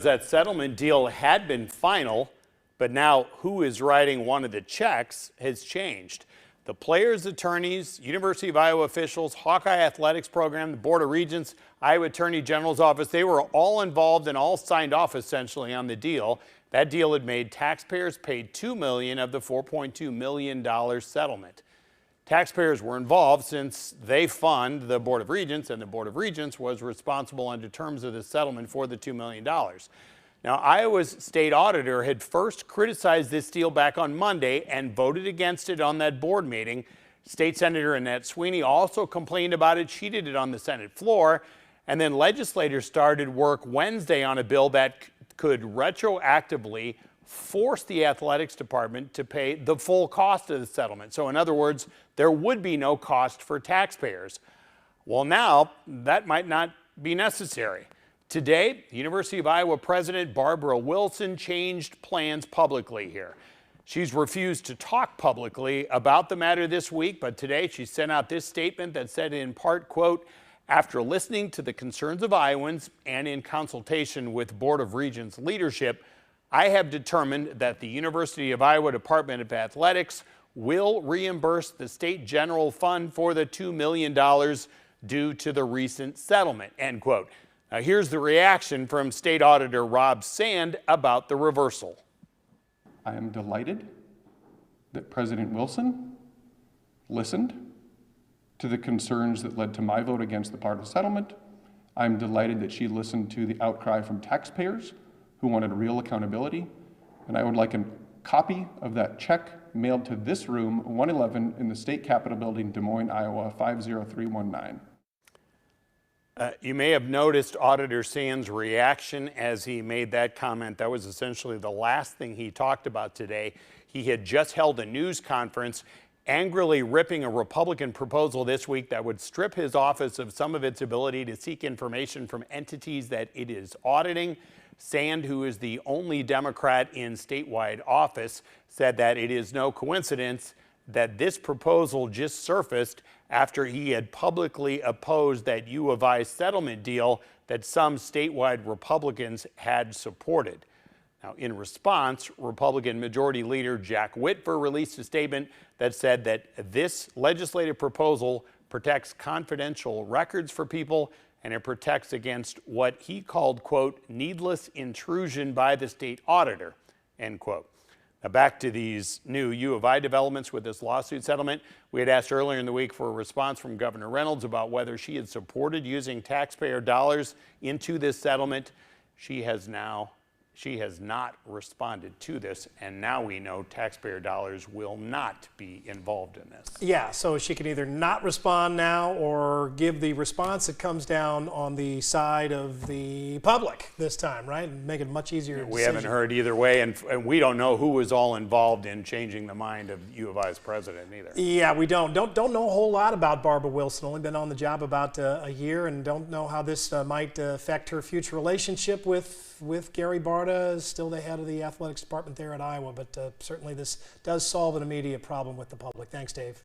That settlement deal had been final, but now who is writing one of the checks has changed. The players' attorneys, University of Iowa officials, Hawkeye Athletics Program, the Board of Regents, Iowa Attorney General's office, they were all involved and all signed off essentially on the deal. That deal had made taxpayers pay $2 million of the $4.2 million settlement. Taxpayers were involved since they fund the Board of Regents, and the Board of Regents was responsible under terms of the settlement for the $2 million. Now, Iowa's state auditor had first criticized this deal back on Monday and voted against it on that board meeting. State Senator Annette Sweeney also complained about it. She did it on the Senate floor. And then legislators started work Wednesday on a bill that could retroactively force the athletics department to pay the full cost of the settlement. So in other words, there would be no cost for taxpayers. Well, now that might not be necessary. Today, University of Iowa President Barbara Wilson changed plans publicly here. She's refused to talk publicly about the matter this week, but today she sent out this statement that said in part, quote, "After listening to the concerns of Iowans and in consultation with Board of Regents leadership, I have determined that the University of Iowa Department of Athletics will reimburse the state general fund for the $2 million due to the recent settlement," end quote. Now here's the reaction from State Auditor Rob Sand about the reversal. I am delighted that President Wilson listened to the concerns that led to my vote against the part of the settlement. I'm delighted that she listened to the outcry from taxpayers who wanted real accountability, and I would like a copy of that check mailed to this room, 111 in the State Capitol Building, Des Moines, Iowa, 50319. You may have noticed Auditor Sand's reaction as he made that comment. That was essentially the last thing he talked about today. He had just held a news conference angrily ripping a Republican proposal this week that would strip his office of some of its ability to seek information from entities that it is auditing. Sand, who is the only Democrat in statewide office, said that it is no coincidence that this proposal just surfaced after he had publicly opposed that U of I settlement deal that some statewide Republicans had supported. Now, in response, Republican Majority Leader Jack Whitver released a statement that said that this legislative proposal protects confidential records for people and it protects against what he called, quote, needless intrusion by the state auditor, end quote. Now back to these new U of I developments with this lawsuit settlement. We had asked earlier in the week for a response from Governor Reynolds about whether she had supported using taxpayer dollars into this settlement. She has not responded to this, and now we know taxpayer dollars will not be involved in this. Yeah, so she can either not respond now or give the response that comes down on the side of the public this time, right? And make it much easier. We haven't heard either way, and we don't know who was all involved in changing the mind of U of I's president either. Yeah, we don't know a whole lot about Barbara Wilson. Only been on the job about a year, and don't know how this might affect her future relationship with Gary Barta, is still the head of the athletics department there at Iowa, but certainly this does solve an immediate problem with the public. Thanks, Dave.